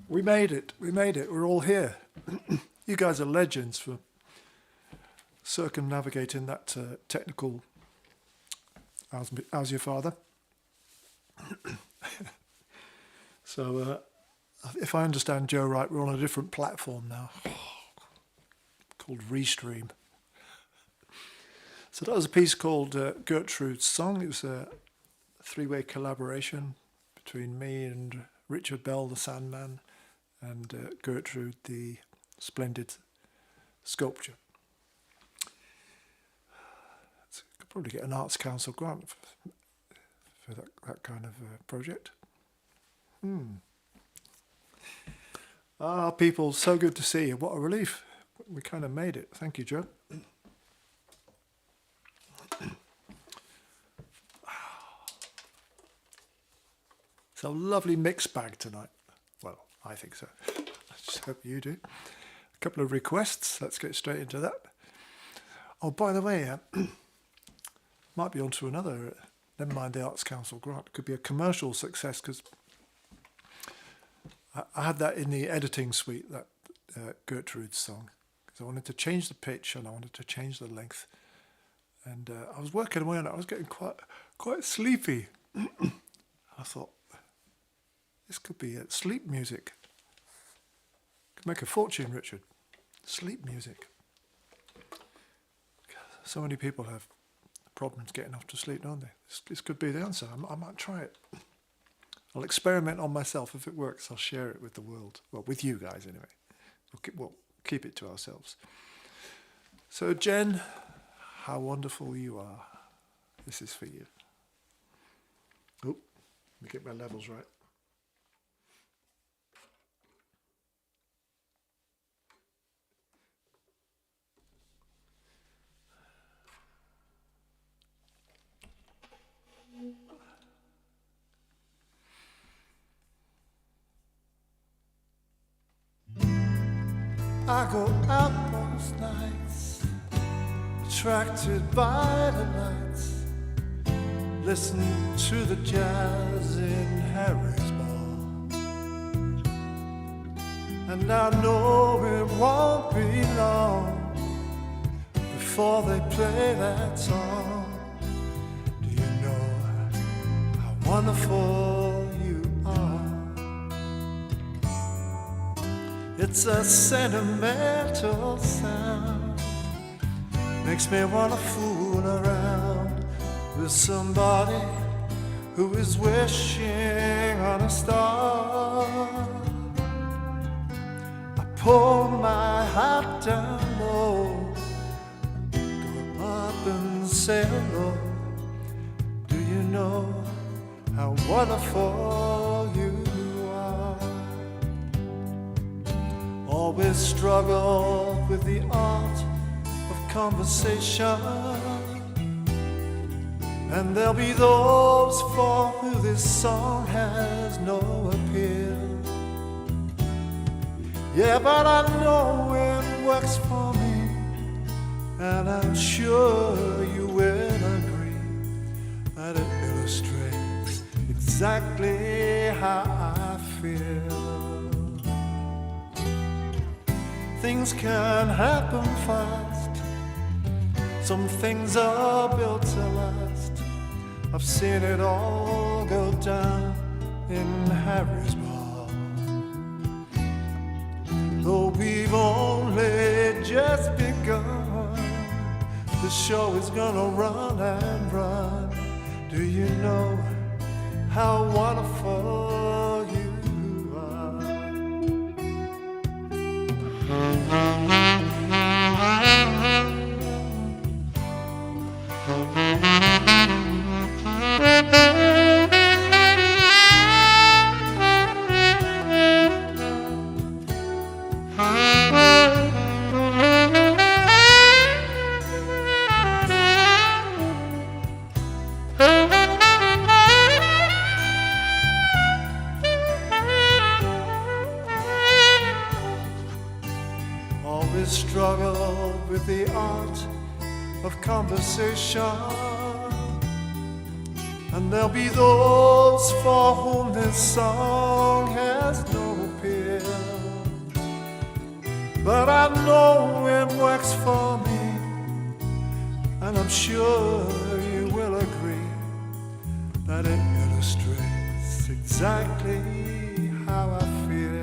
We made it. We made it. We're all here. You guys are legends for circumnavigating that technical. How's your father? So, if I understand Joe right, we're on a different platform now called Restream. So that was a piece called Gertrude's Song. It was a three-way collaboration between me and Richard Bell, the Sandman, and Gertrude, the splendid sculpture. So could probably get an Arts Council grant for that kind of project. People, so good to see you. What a relief. We kind of made it. Thank you, Joe. It's a lovely mixed bag tonight. Well, I think so. I just hope you do. A couple of requests. Let's get straight into that. Oh, by the way, might be on to another. Never mind the Arts Council grant. It could be a commercial success because I had that in the editing suite, that Gertrude's Song. Because I wanted to change the pitch and I wanted to change the length. And I was working away on it. I was getting quite sleepy. I thought, this could be sleep music. Could make a fortune, Richard. Sleep music. So many people have problems getting off to sleep, don't they? This could be the answer. I might try it. I'll experiment on myself. If it works, I'll share it with the world. Well, with you guys anyway. We'll keep it to ourselves. So, Jen, how wonderful you are. This is for you. Oh, let me get my levels right. I go out most nights, attracted by the lights, listen to the jazz in Harry's bar. And I know it won't be long before they play that song. Do you know how wonderful you are? It's a sentimental sound, makes me wanna fool around with somebody who is wishing on a star. I pull my hat down low, go up and say hello. Do you know how wonderful you are? Always struggle with the art of conversation, and there'll be those for who this song has no appeal. Yeah, but I know it works for me, and I'm sure you will agree that it illustrates exactly how I feel. Things can happen fast, some things are built to last. I've seen it all go down in Harry's bar. Though we've only just begun, the show is gonna run and run. Do you know how wonderful you are? Always struggle with the art of conversation, and there'll be those for whom this song has no appeal. but I know it works for me, and I'm sure you will agree that it illustrates exactly how I feel.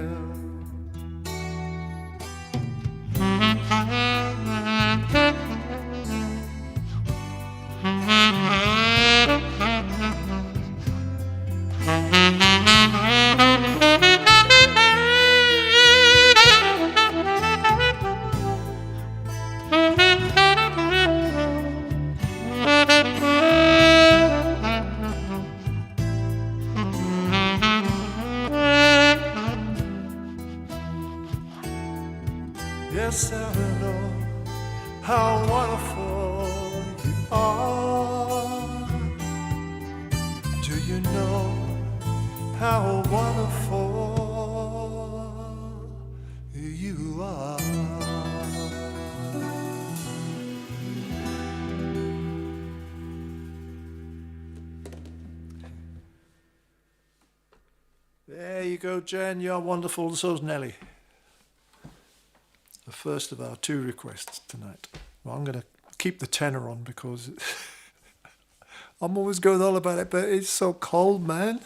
Yes, I know how wonderful you are. Do you know how wonderful you are? There you go, Jen. You're wonderful, and so's Nelly. The first of our 2 requests tonight. Well, I'm going to keep the tenor on because I'm always going on about it, but it's so cold, man.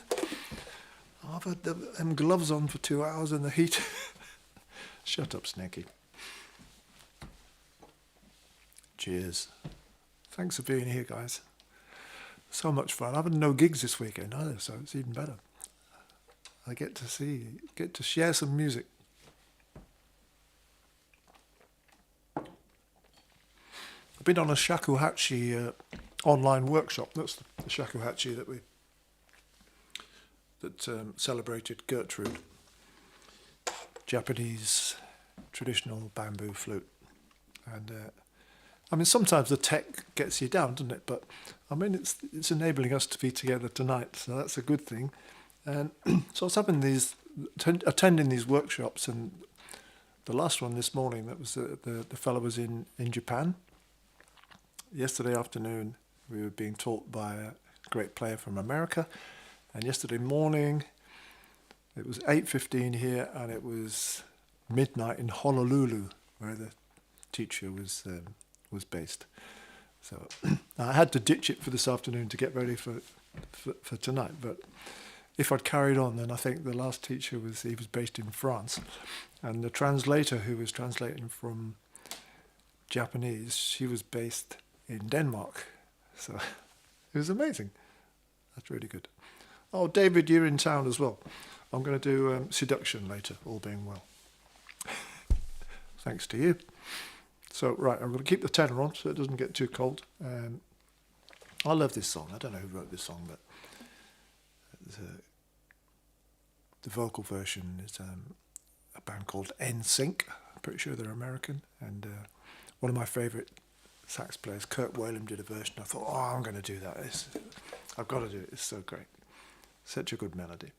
I've had them gloves on for 2 hours in the heat. Shut up, Snaky. Cheers. Thanks for being here, guys. So much fun. I've had no gigs this weekend either, so it's even better. I get to share some music. I've been on a shakuhachi online workshop. That's the shakuhachi that celebrated Gertrude, Japanese traditional bamboo flute. And I mean, sometimes the tech gets you down, doesn't it? But I mean, it's enabling us to be together tonight, so that's a good thing. And so I was attending these workshops, and the last one this morning, that was the fellow was in Japan. Yesterday afternoon, we were being taught by a great player from America, and yesterday morning, it was 8:15 here, and it was midnight in Honolulu, where the teacher was based. So I had to ditch it for this afternoon to get ready for tonight. But if I'd carried on, then I think the last teacher was based in France, and the translator who was translating from Japanese, she was based in Denmark. So it was amazing. That's really good. Oh, David, you're in town as well. I'm going to do Seduction later, all being well. Thanks to you. So, right, I'm going to keep the tenor on so it doesn't get too cold. I love this song. I don't know who wrote this song, but the vocal version is a band called NSYNC. I'm pretty sure they're American. And one of my favourite sax players, Kirk Whalum, did a version. I thought, oh, I'm going to do that. I've got to do it. It's so great. Such a good melody.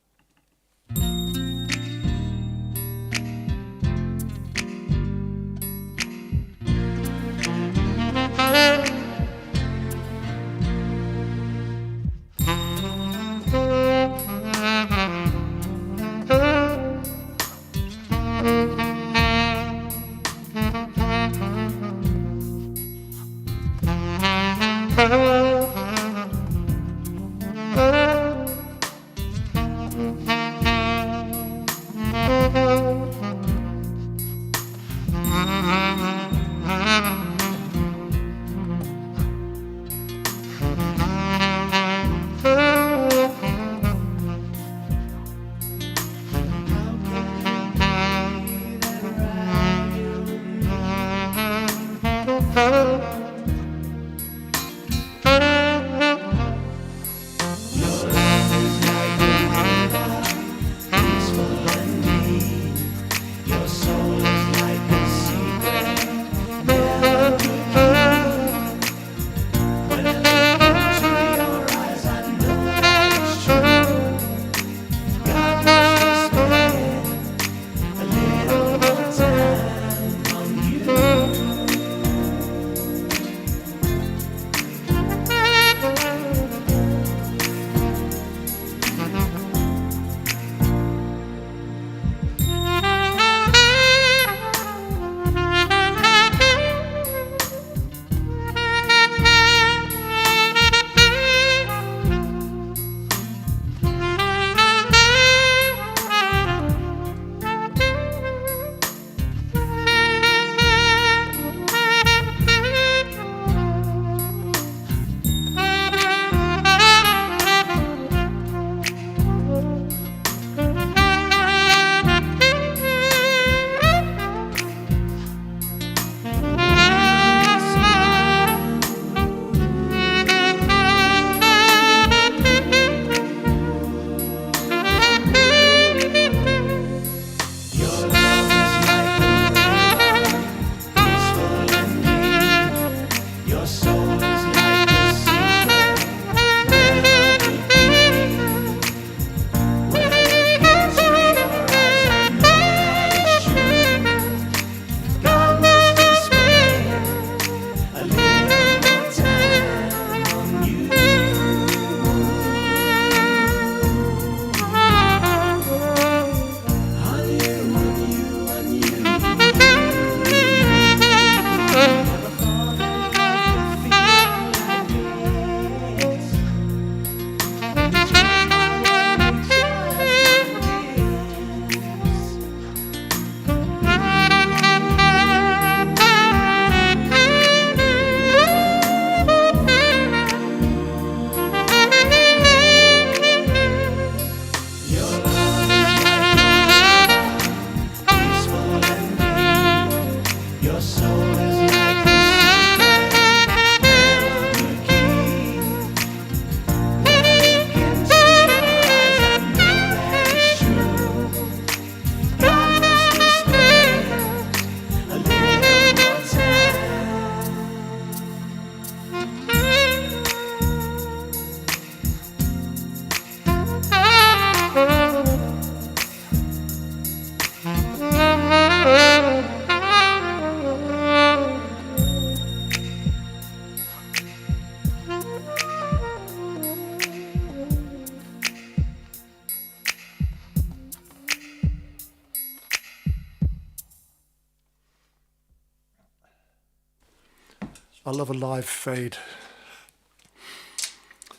I love a live fade.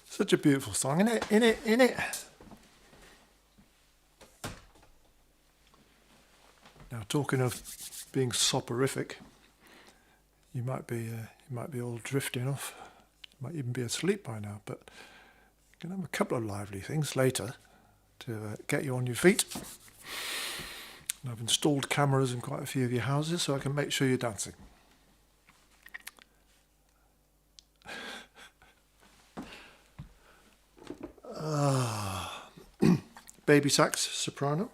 Such a beautiful song, in it. Now, talking of being soporific, you might be all drifting off. You might even be asleep by now, but you can have a couple of lively things later to get you on your feet. And I've installed cameras in quite a few of your houses so I can make sure you're dancing. Baby sax, soprano.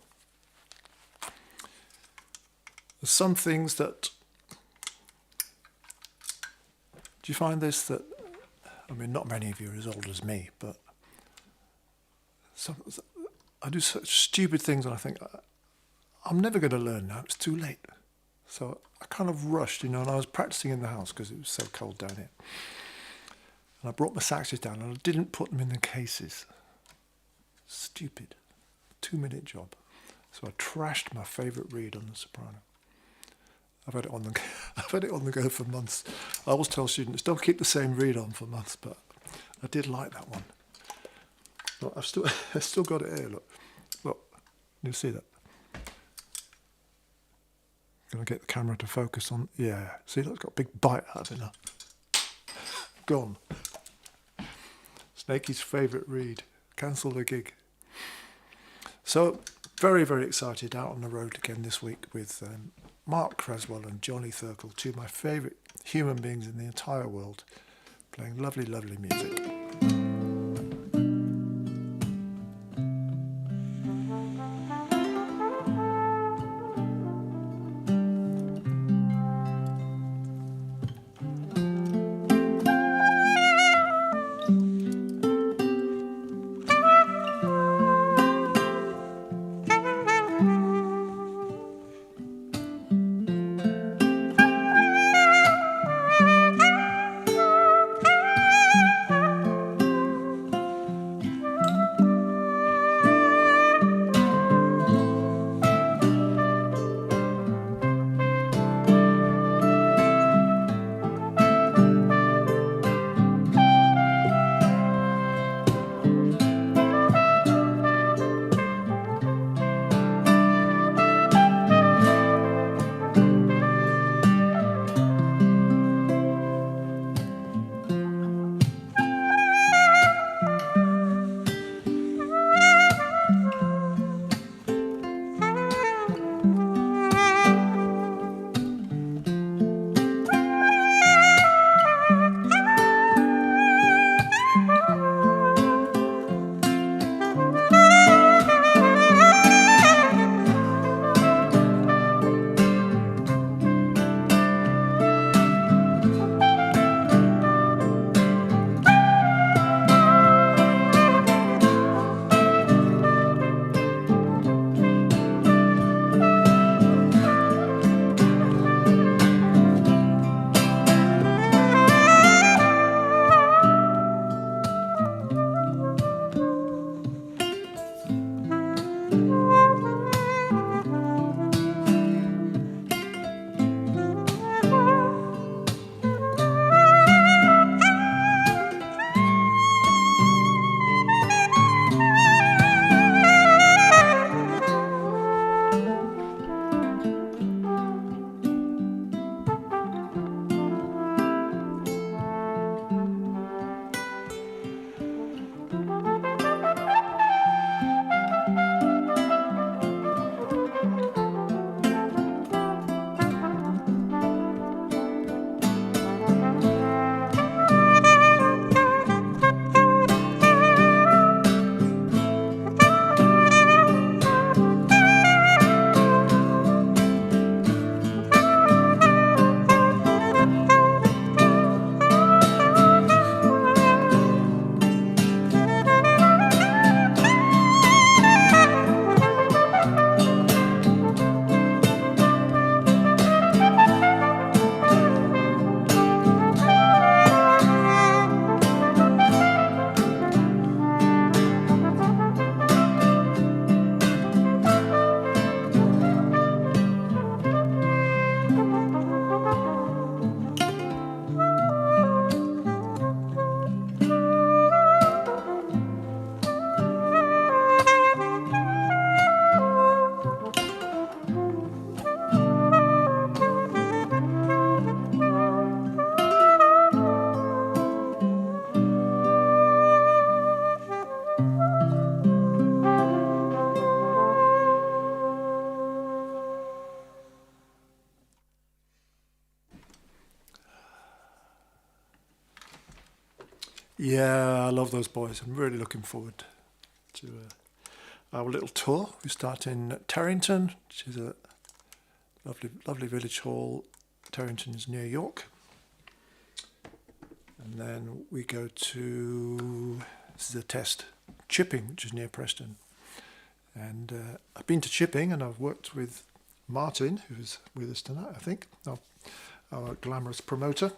There's some things that... Do you find this that... I mean, not many of you are as old as me, but... I do such stupid things and I think, I'm never going to learn now, it's too late. So I kind of rushed, and I was practicing in the house because it was so cold down here. And I brought my saxes down and I didn't put them in the cases. Stupid. 2-minute job. So I trashed my favourite reed on the soprano. I've had it on the go for months. I always tell students, don't keep the same reed on for months, but I did like that one. Look, I've still got it here, look, you see that? Gonna get the camera to focus on, yeah, see, look, it's got a big bite out of it now. Gone. Snakey's favourite reed, cancel the gig. So, very, very excited, out on the road again this week with Mark Creswell and Johnny Thurkel, two of my favourite human beings in the entire world, playing lovely, lovely music. Yeah, I love those boys. I'm really looking forward to our little tour. We start in Tarrington, which is a lovely village hall. Tarrington is near York. And then we go to, this is a test, Chipping, which is near Preston. And I've been to Chipping and I've worked with Martin, who's with us tonight, I think, our glamorous promoter.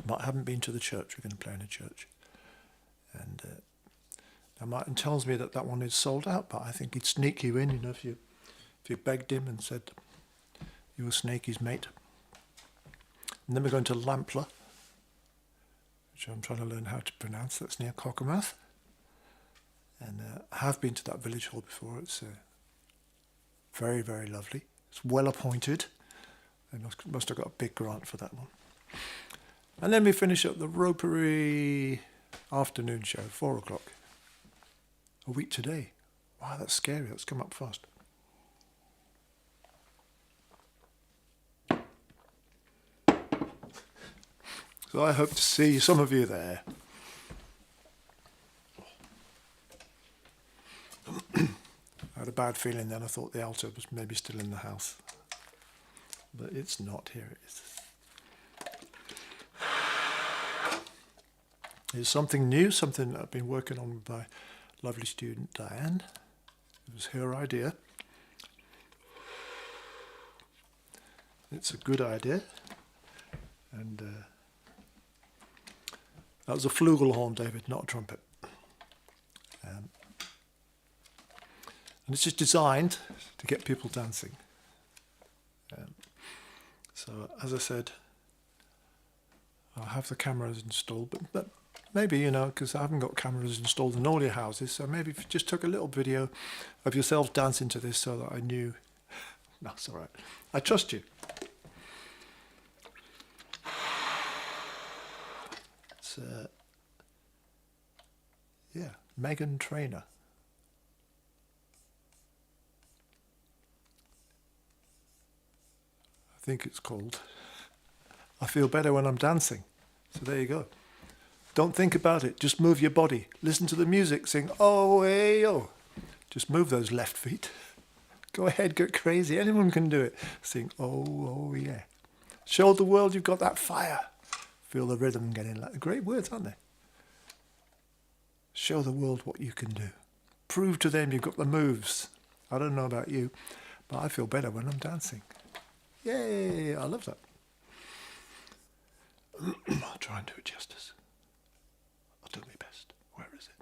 But I haven't been to the church. We're going to play in a church. And now Martin tells me that one is sold out, but I think he'd sneak you in, you know, if you begged him and said you were Snakey's mate. And then we're going to Lampler, which I'm trying to learn how to pronounce. That's near Cockermouth. And I have been to that village hall before. It's very, very lovely. It's well appointed. They must have got a big grant for that one. And then we finish up the Ropery afternoon show, 4 o'clock. A week today. Wow, that's scary. That's come up fast. So I hope to see some of you there. I had a bad feeling then. I thought the altar was maybe still in the house. But it's not. Here it is. It's something new, something that I've been working on with my lovely student Diane. It was her idea. It's a good idea. And that was a flugelhorn, David, not a trumpet. And it's just designed to get people dancing. So, as I said, I'll have the cameras installed, but maybe, you know, because I haven't got cameras installed in all your houses, so maybe if you just took a little video of yourself dancing to this so that I knew. No, it's all right. I trust you. It's, yeah, Meghan Trainor. I think it's called I Feel Better When I'm Dancing. So there you go. Don't think about it. Just move your body. Listen to the music. Sing, oh, hey, oh. Just move those left feet. Go ahead, get crazy. Anyone can do it. Sing, oh, oh, yeah. Show the world you've got that fire. Feel the rhythm getting like great words, aren't they? Show the world what you can do. Prove to them you've got the moves. I don't know about you, but I feel better when I'm dancing. Yay, I love that. I'll try and do it justice. I'll do my best. Where is it?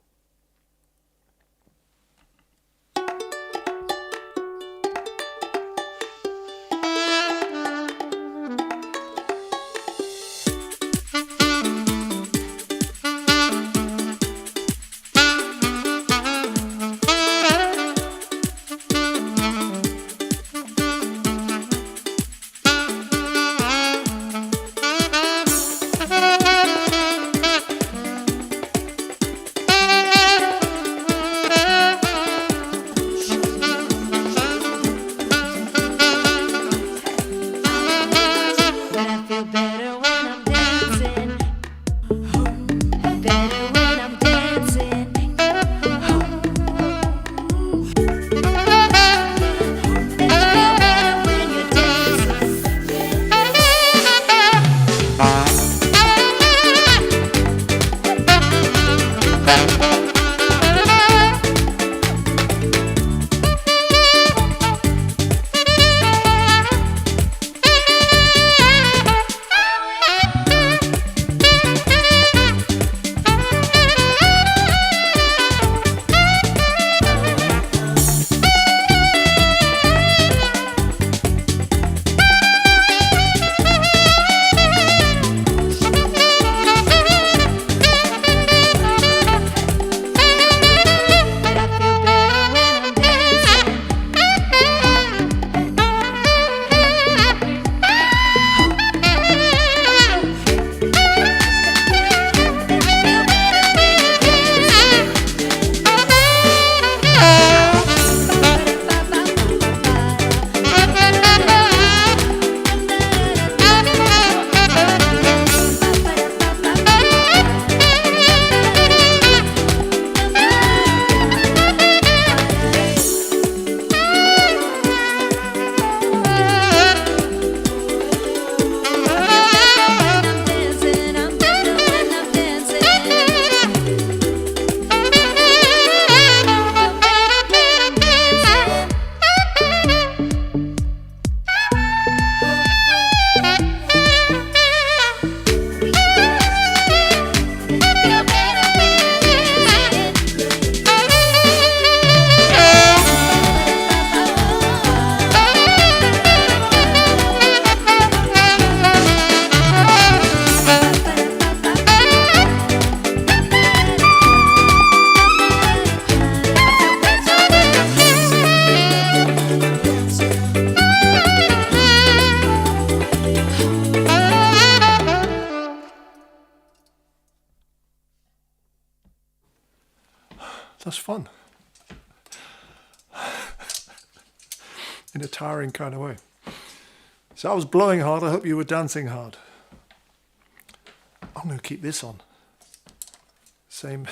just fun. In a tiring kind of way. So I was blowing hard, I hope you were dancing hard. I'm going to keep this on. Same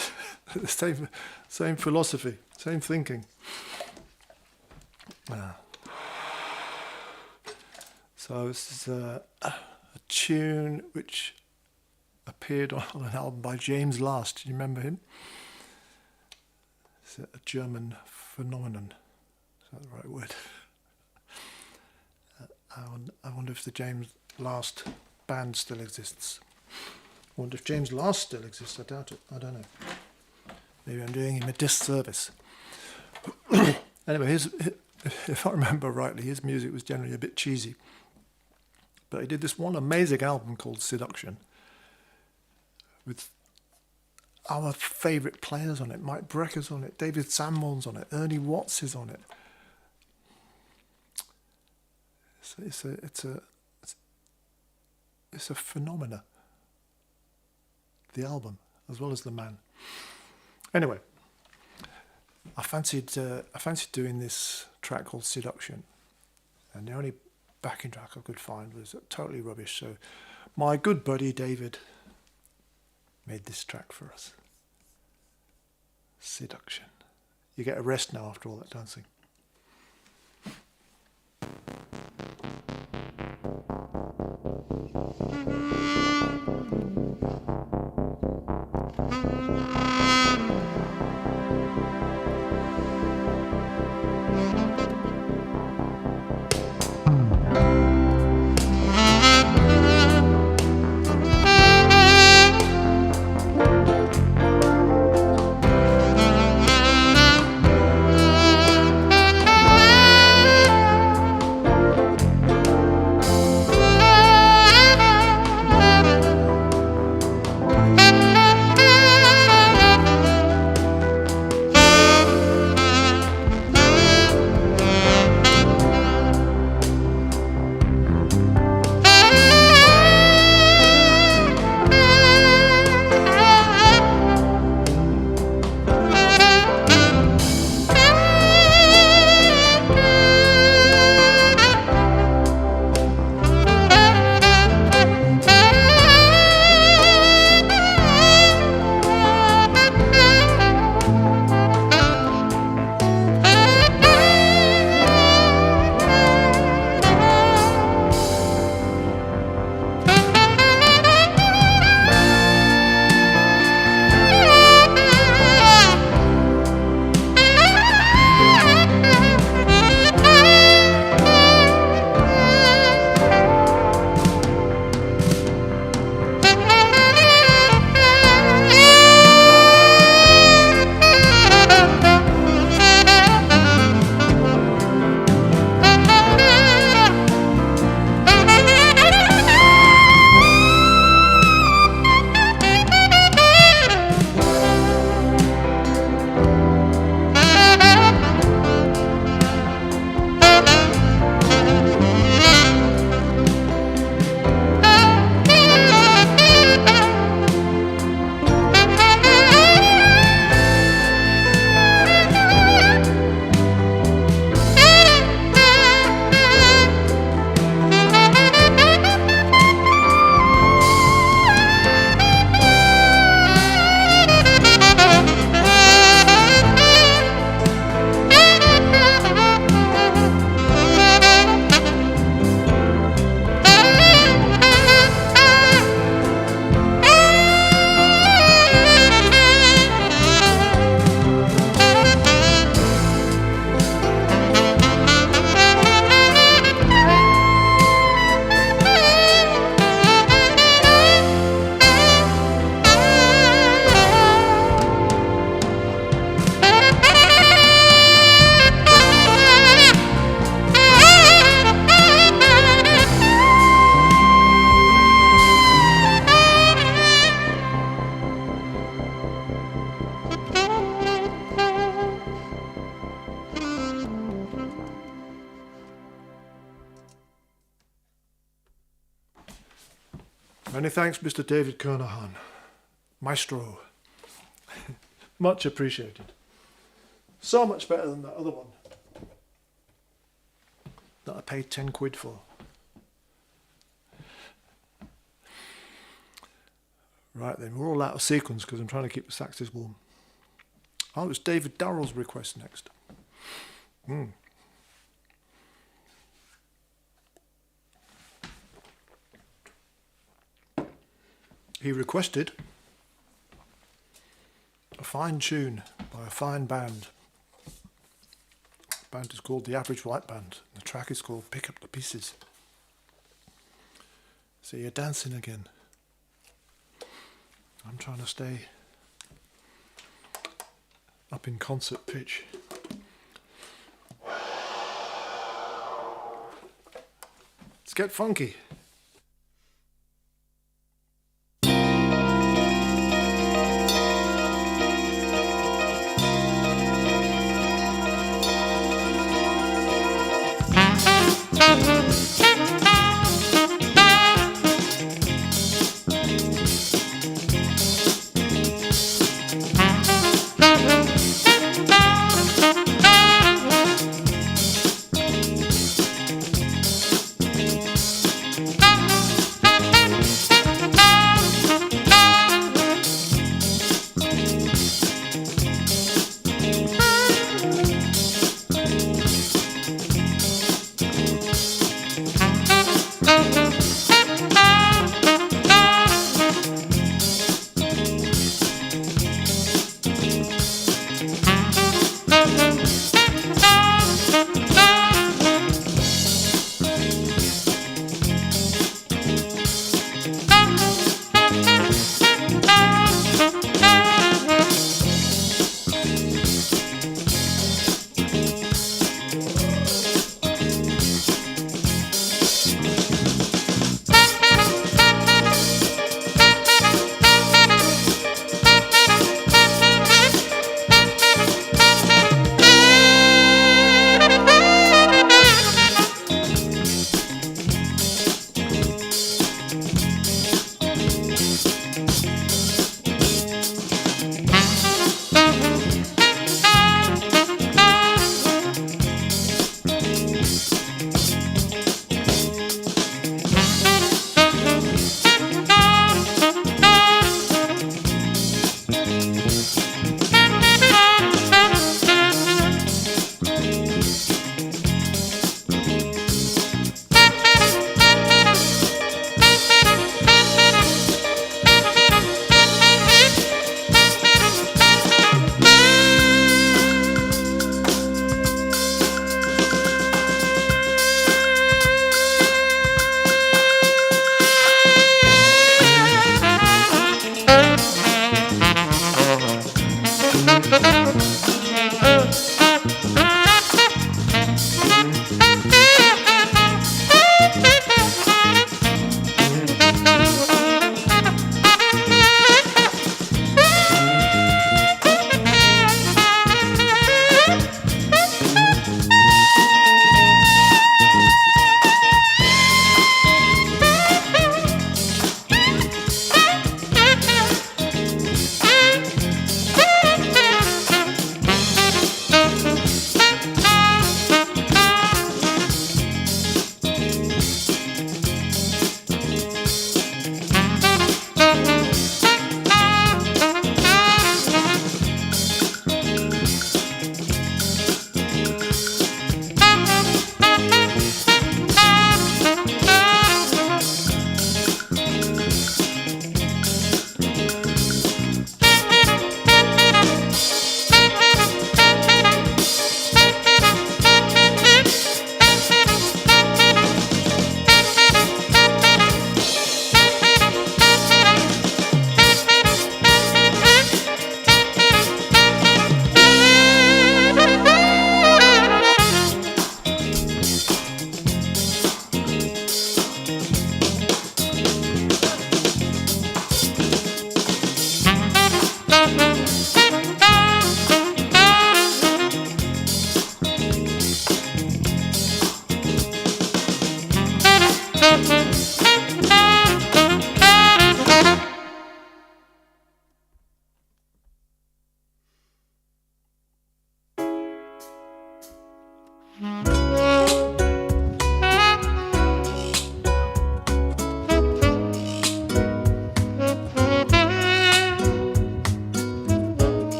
philosophy, same thinking. So this is a tune which appeared on an album by James Last. Do you remember him? It's a German phenomenon. Is that the right word? I wonder if the James Last band still exists. I wonder if James Last still exists. I doubt it. I don't know. Maybe I'm doing him a disservice. Anyway, if I remember rightly, his music was generally a bit cheesy. But he did this one amazing album called Seduction with our favourite players on it. Mike Brecker's on it, David Sanborn's on it, Ernie Watts is on it. It's a phenomena. The album, as well as the man. Anyway, I fancied doing this track called Seduction, and the only backing track I could find was totally rubbish. So my good buddy David made this track for us. Seduction. You get a rest now after all that dancing. Many thanks, Mr. David Kernahan. Maestro. Much appreciated. So much better than that other one that I paid 10 quid for. Right then, we're all out of sequence because I'm trying to keep the saxes warm. Oh, it's David Darrell's request next. He requested a fine tune by a fine band. The band is called The Average White Band. The track is called Pick Up the Pieces. So you're dancing again. I'm trying to stay up in concert pitch. Let's get funky.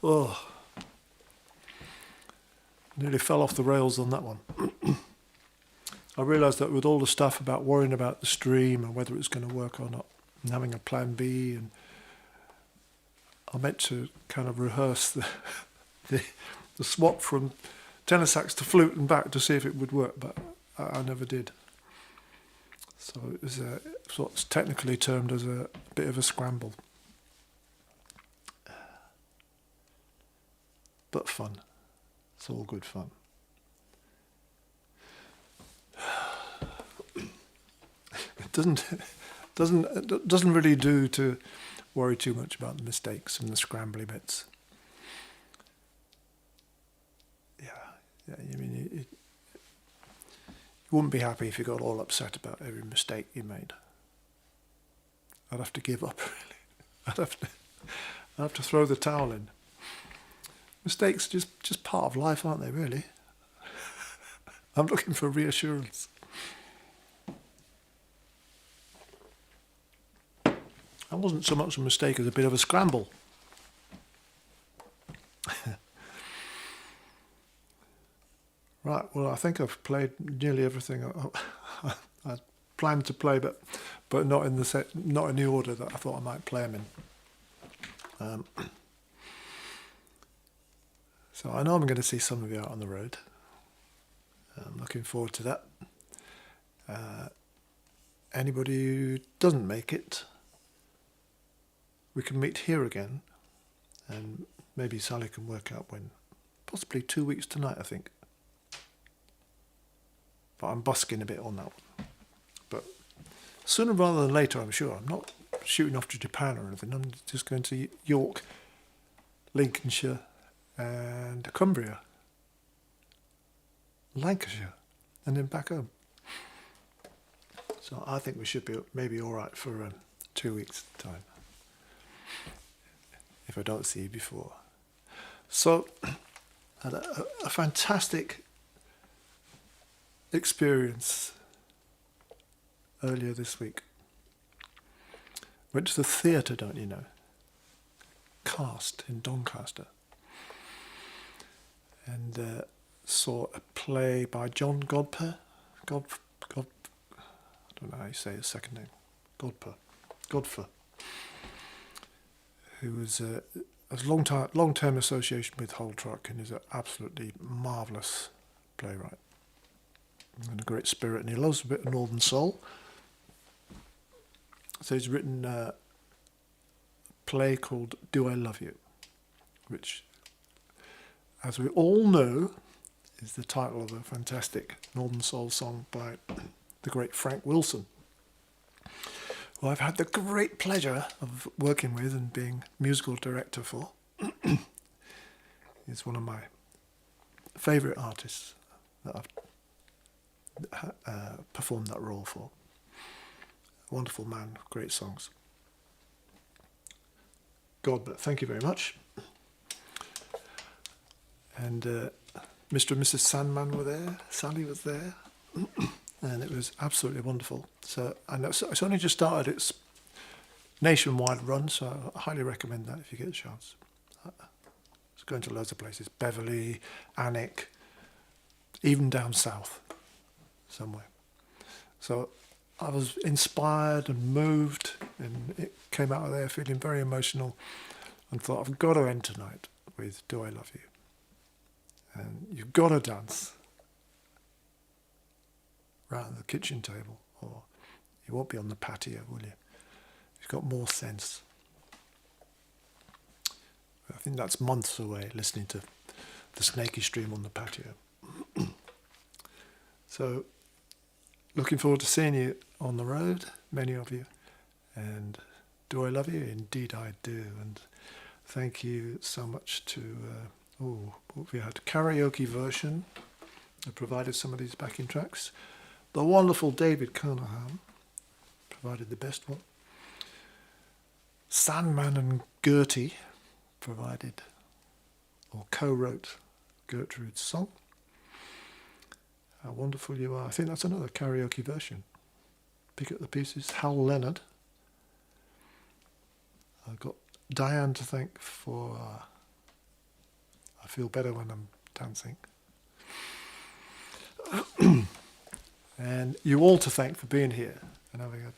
Oh, nearly fell off the rails on that one. I realised that with all the stuff about worrying about the stream and whether it's going to work or not, and having a plan B, and I meant to kind of rehearse the swap from tenor sax to flute and back to see if it would work, but I never did. So it was what's technically termed as a bit of a scramble. But fun. It's all good fun. It doesn't really do to worry too much about the mistakes and the scrambly bits. Yeah. I mean, you wouldn't be happy if you got all upset about every mistake you made. I'd have to give up, really. I'd have to throw the towel in. Mistakes are just part of life, aren't they, really? I'm looking for reassurance. That wasn't so much a mistake as a bit of a scramble. Right, well, I think I've played nearly everything I planned to play, but not in the order that I thought I might play them in. So I know I'm going to see some of you out on the road. I'm looking forward to that. Anybody who doesn't make it, we can meet here again, and maybe Sally can work out when. Possibly 2 weeks tonight, I think. But I'm busking a bit on that one. But sooner rather than later, I'm sure. I'm not shooting off to Japan or anything. I'm just going to York, Lincolnshire, and Cumbria, Lancashire, and then back home. So I think we should be maybe all right for 2 weeks' time, if I don't see you before. So I had a fantastic experience earlier this week. Went to the theatre, don't you know? Cast in Doncaster. And saw a play by John Godber. I don't know how you say his second name. Godfer. Who was has long-term association with Holtrock and is an absolutely marvellous playwright. And a great spirit, and he loves a bit of Northern Soul. So he's written a play called Do I Love You, which, as we all know, is the title of a fantastic Northern Soul song by the great Frank Wilson, who I've had the great pleasure of working with and being musical director for. He's one of my favourite artists that I've performed that role for. Wonderful man, great songs. Godber, thank you very much. And Mr. and Mrs. Sandman were there, Sally was there, and it was absolutely wonderful. So, and it's only just started its nationwide run, so I highly recommend that if you get a chance. It's going to loads of places, Beverley, Alnwick, even down south somewhere. So I was inspired and moved, and it came out of there feeling very emotional, and thought, I've got to end tonight with Do I Love You? And you've got to dance around the kitchen table, or you won't be on the patio, will you? You've got more sense. I think that's months away, listening to the snaky stream on the patio. So, looking forward to seeing you on the road, many of you. And do I love you? Indeed I do. And thank you so much to, what we had, karaoke version. I provided some of these backing tracks. The wonderful David Kernahan provided the best one. Sandman and Gertie provided, or co-wrote, Gertrude's song. How wonderful you are. I think that's another karaoke version. Pick up the pieces. Hal Leonard. I've got Diane to thank for I feel better when I'm dancing. And you all to thank for being here and having a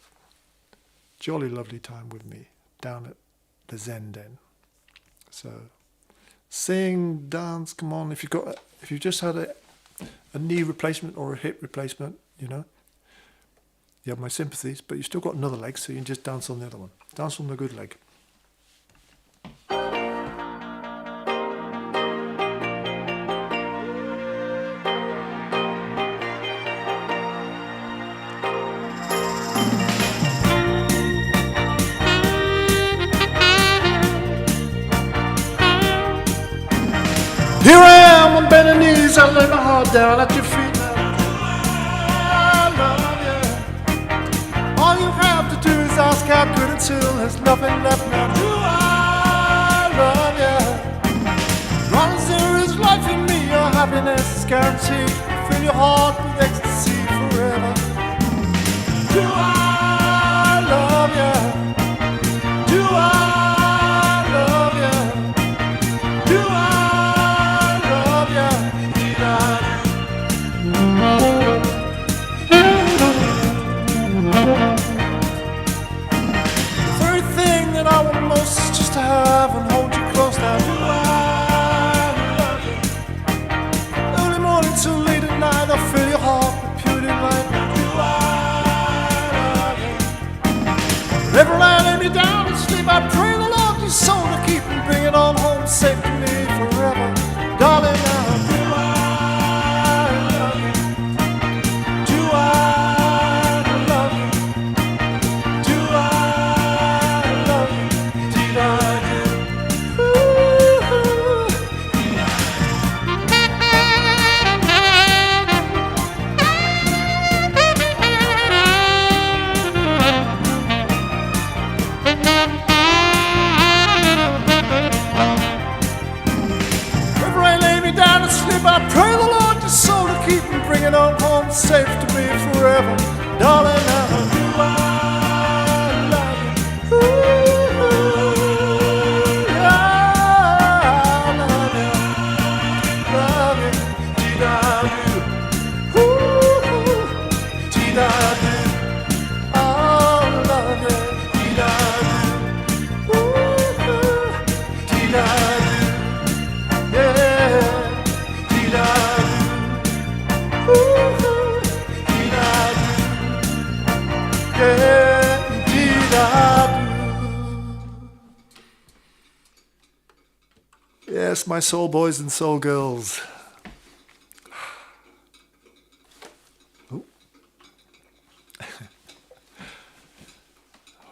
jolly lovely time with me down at the Zen Den. So sing, dance, come on. If you've just had a knee replacement or a hip replacement, you have my sympathies, but you've still got another leg, so you can just dance on the other one. Dance on the good leg. Here I am on bending knees, I lay my heart down at your feet now. I love you. All you have to do is ask how good until there's nothing left now. Do I love you? As long as there is life in me, your happiness is guaranteed. Fill your heart with ecstasy forever. Do I love you? Do I? Just to have and hold you close now. Do I love you? Early morning till late at night, I'll fill your heart with pure delight. Do I love you? Whenever I lay me down and sleep, I pray the Lord your soul to keep and bring it on home safe to me forever. Darling, now do I love you? Do I love you? Do I love you? I pray the Lord your soul to keep and bring it on home safe to me forever. Darling, now do I love you? I love you. Love you. Did I do? Did I do? Oh, love you. Did I do? Did I do? Yeah. Yes, my soul boys and soul girls. Oh.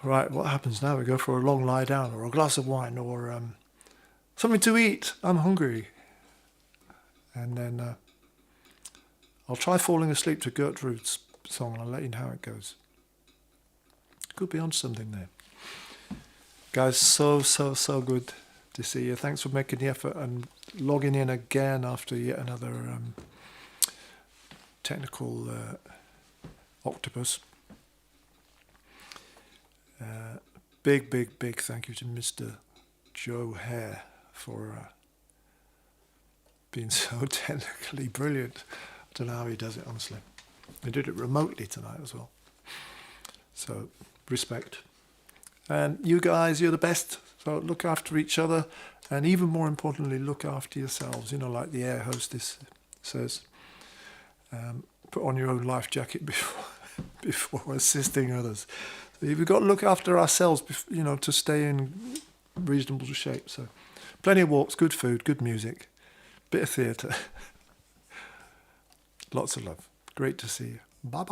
Right, what happens now? We go for a long lie down or a glass of wine or something to eat. I'm hungry. And then I'll try falling asleep to Gertrude's song and I'll let you know how it goes. Could be on something there. Guys, so good to see you. Thanks for making the effort and logging in again after yet another technical octopus. Big thank you to Mr. Joe Hare for being so technically brilliant. I don't know how he does it, honestly. He did it remotely tonight as well. So, respect. And you guys, you're the best. So look after each other. And even more importantly, look after yourselves. You know, like the air hostess says. Put on your own life jacket before assisting others. So we've got to look after ourselves, you know, to stay in reasonable shape. So plenty of walks, good food, good music. Bit of theatre. Lots of love. Great to see you. Bye.